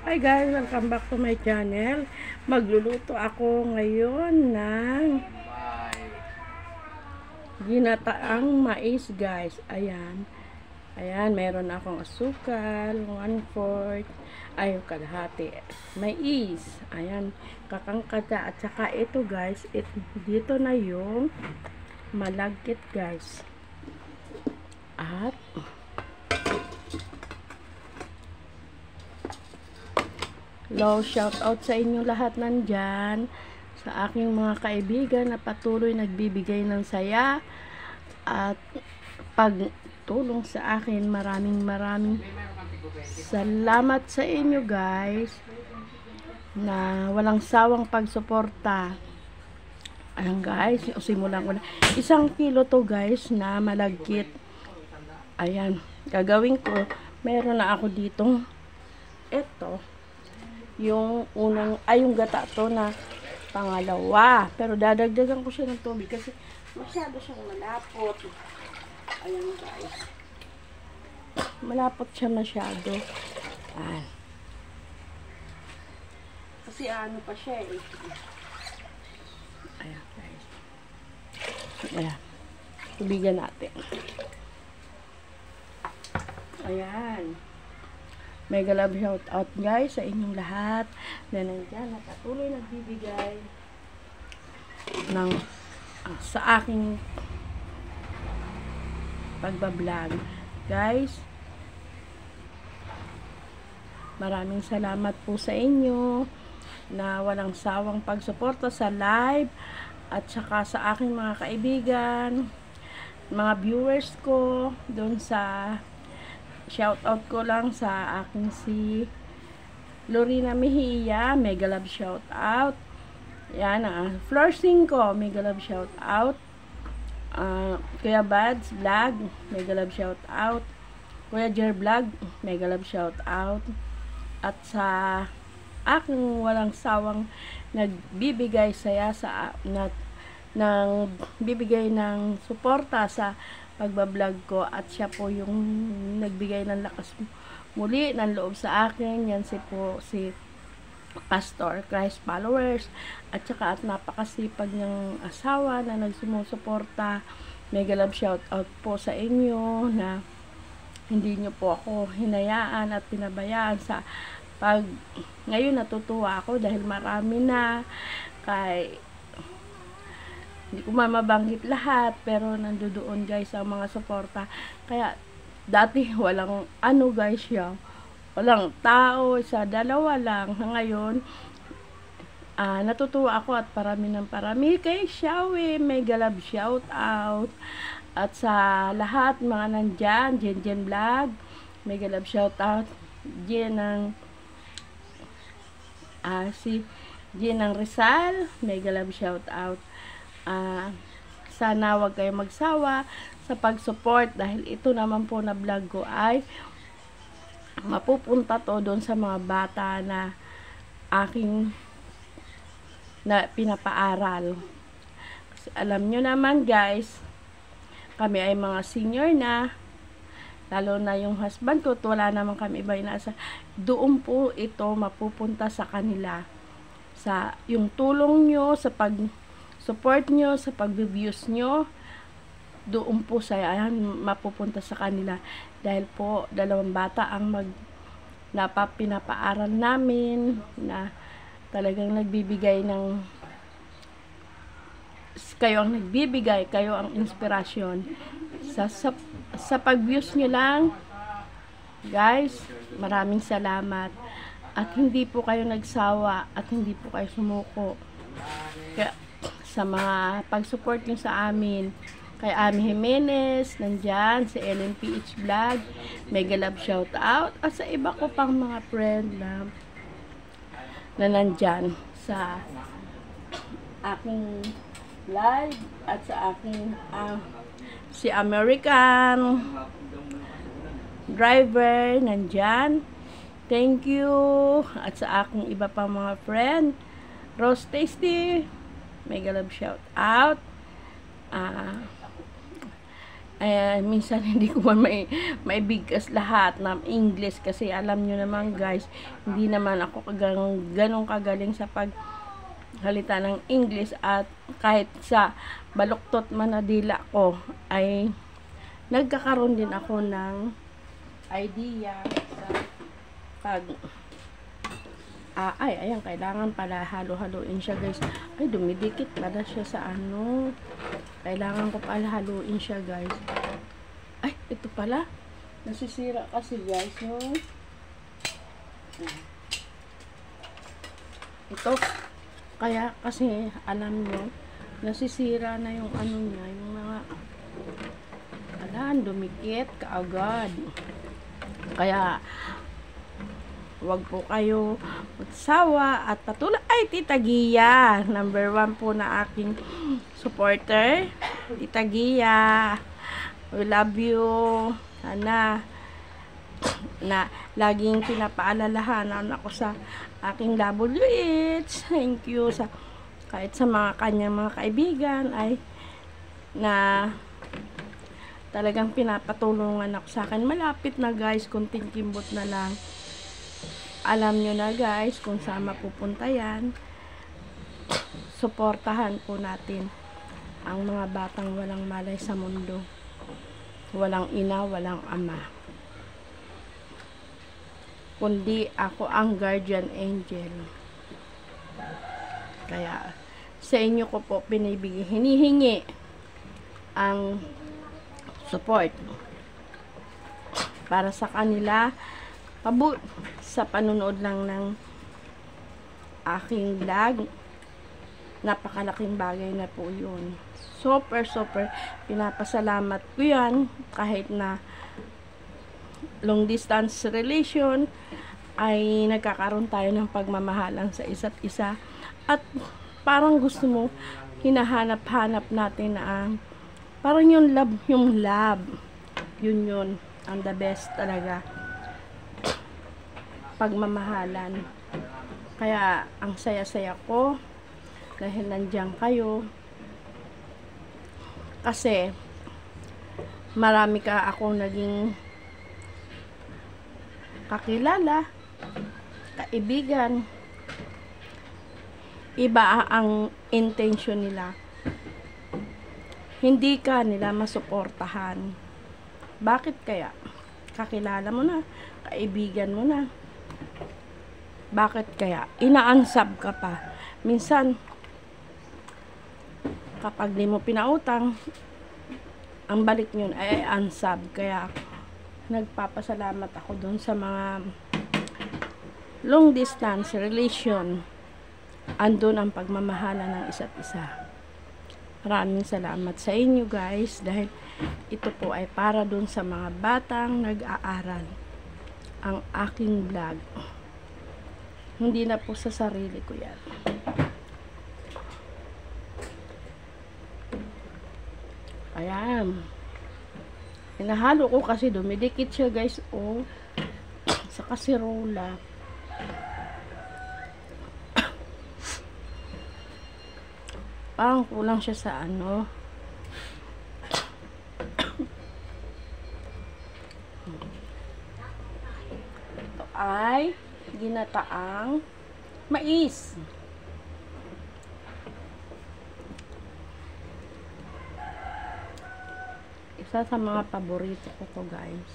Hi guys, welcome back to my channel. Magluluto ako ngayon ng ginataang mais guys. Ayan. Ayan, meron akong asukal, 1/4, ay kalahati. Mais. Ayan, kakangkata. At saka ito guys, dito na yung malagkit guys. At shout out sa inyo lahat nandyan, sa aking mga kaibigan na patuloy nagbibigay ng saya at pagtulong sa akin. Maraming salamat sa inyo guys na walang sawang pagsuporta. Ayan guys, simulan ko na. 1 kilo to guys na malagkit. Ayan, gagawin ko, meron na ako ditong ito, yung unang, yung gata to na pangalawa. Pero dadagdagan ko siya ng tubig kasi masyado siyang malapot. Ayan guys. Malapot siya masyado. Ayan. Kasi ano pa siya eh. Ayan guys. Ayan. Tubigan natin. Ayan. Mega love shout out guys sa inyong lahat na nandyan at patuloy nagbibigay ng sa aking pagbablog guys. Maraming salamat po sa inyo na walang sawang pagsuporta sa live at saka sa aking mga kaibigan, mga viewers ko doon sa shout out ko lang sa aking si Lorena Mejia, mega love shout out. Yan, Flor 5, mega love shout out. Kuya Bads Vlog, mega love shout out. Kuya Jer Vlog, mega love shout out. At sa aking walang sawang nagbibigay saya sa nang bibigay ng suporta sa pagbablog ko, at siya po yung nagbigay ng lakas muli ng loob sa akin. Yan si Pastor Christ Followers, at saka at napakasipag niyang asawa na nagsumusuporta. Mega love shout out po sa inyo na hindi niyo po ako hinayaan at pinabayaan sa ngayon natutuwa ako dahil marami na hindi ko mabanggit lahat, pero nandoon guys ang mga suporta. Kaya dati walang guys yan, walang tao, 1, 2 lang. Ngayon natutuwa ako at parami kay Shawi, mega love shout out. At sa lahat mga nandyan, Jen Vlog, mega love shout out. Si Jen ng Rizal, mega love shout out. Sana wag kayo magsawa sa pag-support dahil ito naman po na vlog ko ay mapupunta to doon sa mga bata na aking pinapaaral. Kasi alam nyo naman guys, kami ay mga senior na, lalo na yung husband ko, wala naman kami iba inaasa. Doon po ito mapupunta sa kanila, sa yung tulong nyo, sa support nyo, sa pag-views nyo, doon po mapupunta sa kanila. Dahil po 2 bata ang pinapaaral namin na talagang nagbibigay ng kayo ang inspirasyon sa pag-views nyo lang guys. Maraming salamat at hindi po kayo nagsawa at hindi po kayo sumuko sa mga pag-support nyo sa amin. Kay Ami Jimenez, nandyan, si LNPH Vlog, mega love shout out. At sa iba ko pang mga friend na nandyan sa aking live, at sa aking si American driver, nandyan. Thank you. At sa aking iba pang mga friend, Rose Tasty, mega love shout out. minsan hindi ko man maibigkas lahat ng English kasi alam nyo naman guys, hindi naman ako ganong kagaling sa paghalita ng English, at kahit sa baluktot man na dila ko ay nagkakaroon din ako ng idea sa pag ayan, kailangan pala halo-haluin siya guys. Ay, dumidikit pala siya sa ano. Kailangan ko pala haluin siya guys. Ay, ito pala. Nasisira kasi guys, no? Ito. Kaya kasi, alam nyo, nasisira na yung ano niya, yung mga dumikit kaagad. Kaya wag po kayo magsawa at patuloy. Ay, Tita Gia, number 1 po na aking supporter. Tita Gia, we love you. Sana na laging pinapaalalahanan ako sa aking WH. Thank you sa kahit sa mga kanyang mga kaibigan ay na talagang pinapatulungan ako sa akin. Malapit na guys, kunting kimbot na lang. Alam nyo na guys kung saan mapupunta yan. Suportahan po natin ang mga batang walang malay sa mundo. Walang ina, walang ama. Kundi ako ang guardian angel. Kaya sa inyo ko po hinihingi ang support para sa kanila sa panunood lang ng aking vlog. Napakalaking bagay na po yun. Super pinapasalamat ko yan. Kahit na long distance relation ay nagkakaroon tayo ng pagmamahalan sa isa't isa, at parang gusto mo hinahanap-hanap natin na parang yung love yun ang the best talaga, pagmamahalan. Kaya ang saya-saya ko dahil nandiyan kayo, kasi marami akong naging kakilala, kaibigan. Iba ang intention nila, hindi ka nila masuportahan. Bakit kaya? Kakilala mo na, kaibigan mo na, bakit kaya ina-unsub ka pa? Minsan kapag di mo pinautang, ang balik nyo ay unsub. Kaya nagpapasalamat ako dun sa mga long distance relation. Andun ang pagmamahala ng isa't isa. Maraming salamat sa inyo guys, dahil ito po ay para dun sa mga batang nag-aaral. Ang aking vlog, hindi na po sa sarili ko yan. Ayan. Hinahalo ko kasi dumidikit siya guys, sa kasirola. Parang kulang siya sa ano. Ito ay ginataang mais. Isa sa mga paborito ko to guys.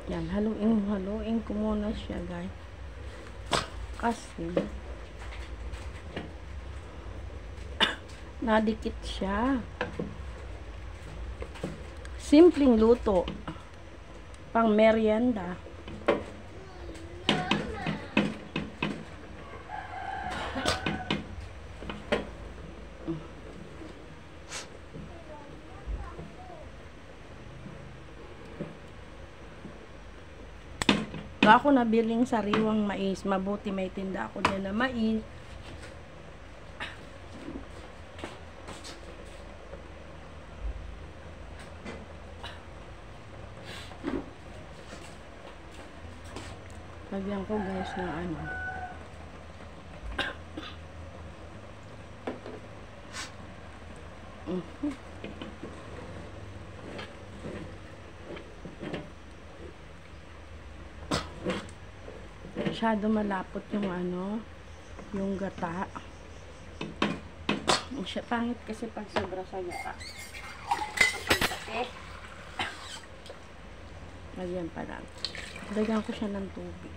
Yan, haluin ko muna siya guys. Kasi nadikit siya. Simpleng luto, pang merienda. Ako nabiling sariwang mais. Mabuti may tinda ako dyan na mais. Lagyan ko guys ng ano. Masyado malapot yung ano, yung gata. Pangit kasi pag sobra sa gata. Kapag kape. Lagyan pa lang. Lagyan ko siya ng tubig.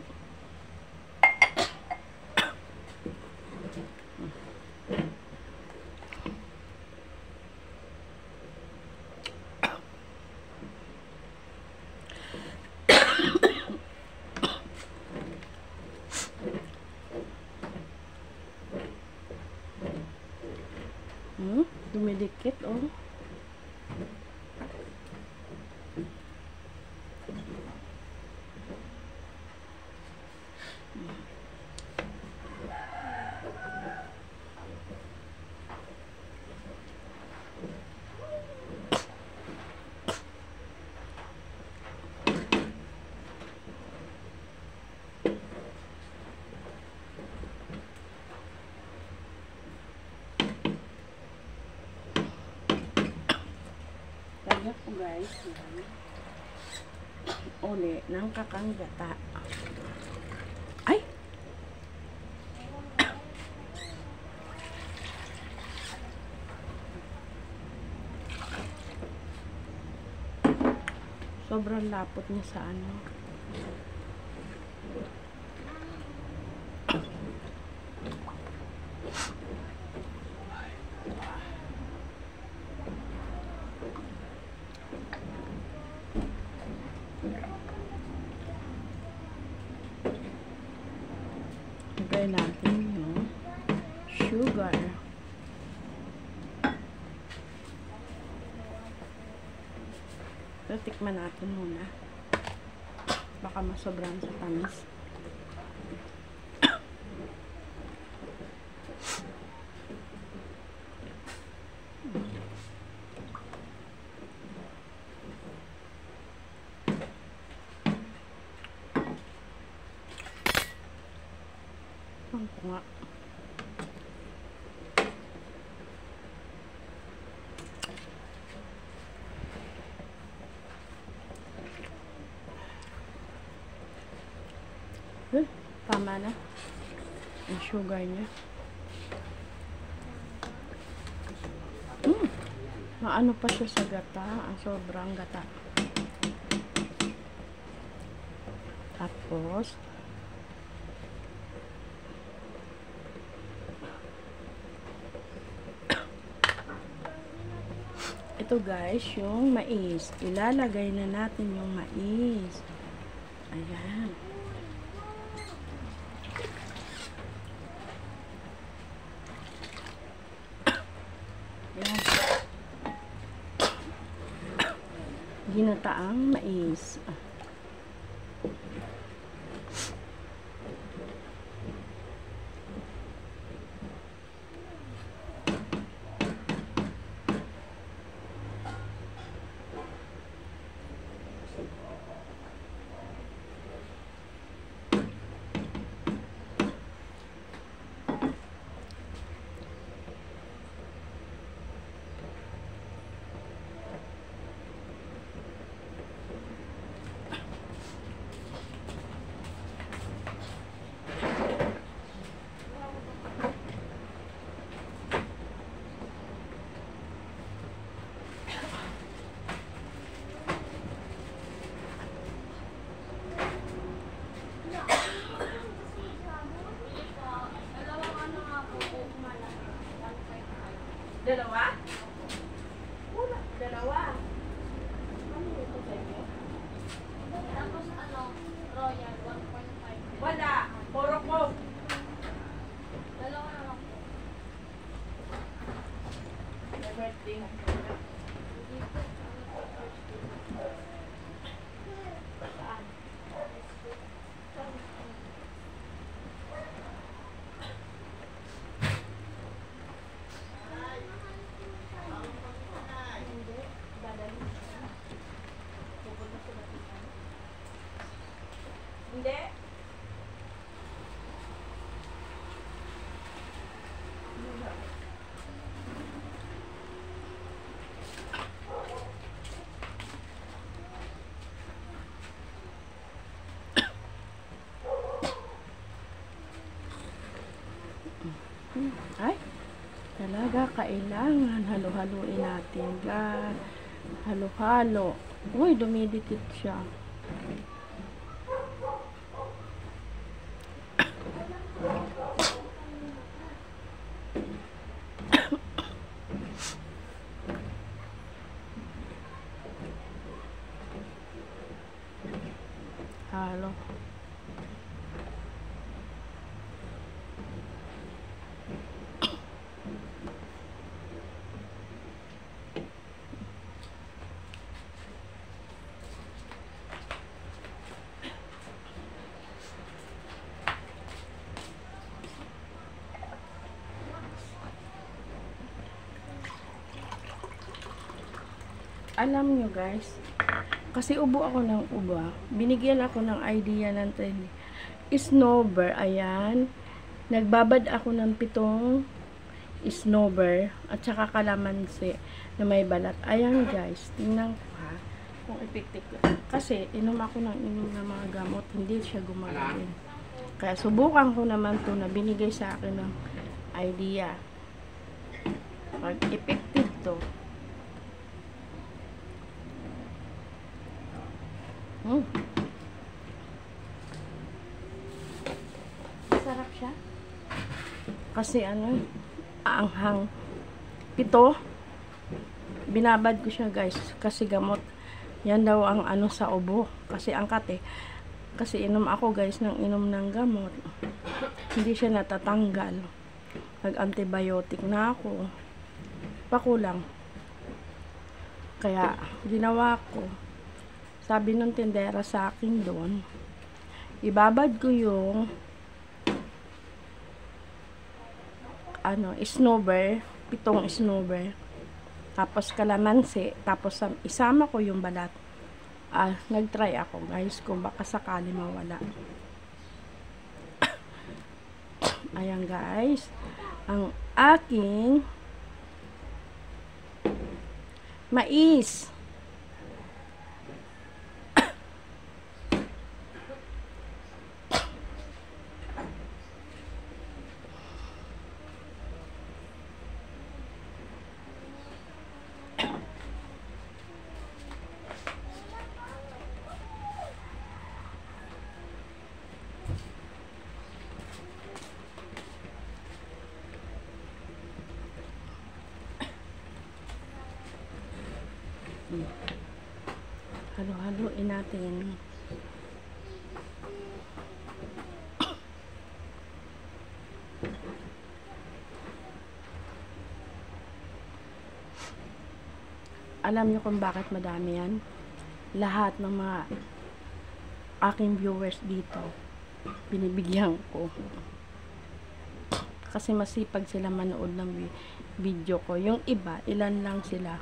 Dumidikit, oh. Lagyan ko guys yan. Uli ng kakanggata. Ay! Sobrang lapot niya sa ano. Lagay natin yung sugar. So, tikman natin muna. Baka masobrahan sa tamis. Ang nga. Tama na ang sugar niya. Maano pa siya sa gata. Ang sobrang gata. Tapos ito guys, yung mais. Ilalagay na natin yung mais. Ayan. Ayan. Ginataang mais. Dalawa? Wala. Dalawa. Ano ito sa inyo? Tapos Royal 1.5. Wala. Puro ko. Dalawa na lang po. Everything. Saan? Hindi. kailangan halo-haluin natin, guys. Halo-halo. Uy, dumidikit siya. Halo. Alam nyo guys, kasi ubo ako ng ubo. Binigyan ako ng idea ng trend. Snowbird, ayan. Nagbabad ako ng 7 snowbird at saka kalamansi na may balat. Ayan guys, tingnan ko ha. Kung ipiktik ko. Kasi inom ako ng mga gamot, hindi siya gumagawin. Kaya subukan ko naman to na binigay sa akin ng idea. Pag effective to, sarap siya. Kasi ano, aanghang. 7, binabad ko siya guys. Kasi gamot. Yan daw ang ano sa ubo. Kasi angkat eh. Kasi inom ako guys ng inom ng gamot. Hindi siya natatanggal. Nag-antibiotic na ako. Pakulang. Kaya ginawa ko, sabi ng tindera sa akin doon, ibabad ko yung snowbird, 7 snowbird, tapos kalamansi, tapos isama ko yung balat. Nag-try ako guys kung baka sakali mawala. Ayan guys, ang aking mais. Halo-haloin natin. Alam niyo kung bakit madami yan? Lahat ng mga aking viewers dito, binibigyan ko. Kasi masipag sila manood ng video ko. Yung iba, ilan lang sila.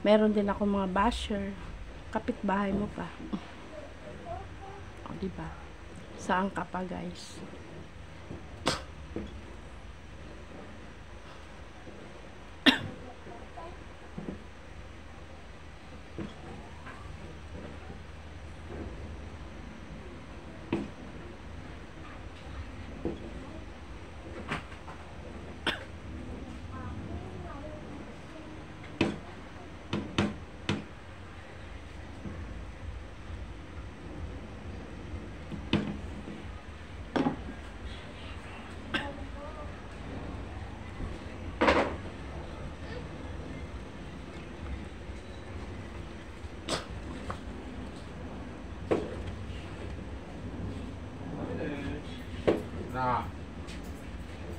Meron din ako mga basher. Kapitbahay mo pa. O, diba? Saan ka pa, guys? Na.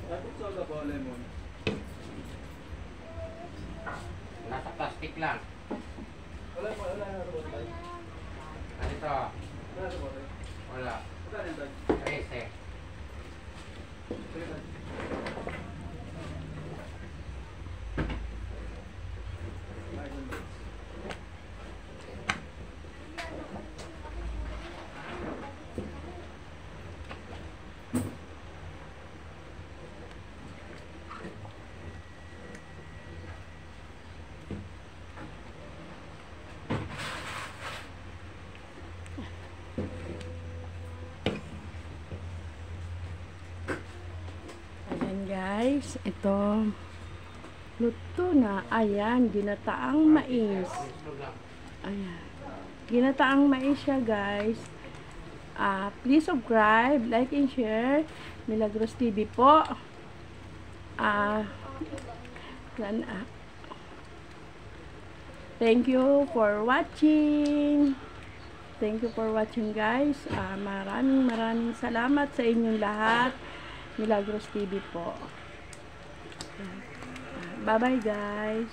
Tapos sa ba lemon? Nasa plastic lang. Wala. Ano ito? Wala. 13. guys, ito luto na. Ayan, ginataang mais. Ayan. Ginataang mais siya, guys. Please subscribe, like, and share. Milagros TV po. Thank you for watching. Thank you for watching, guys. Maraming salamat sa inyong lahat. Milagros TV po. Bye-bye, guys.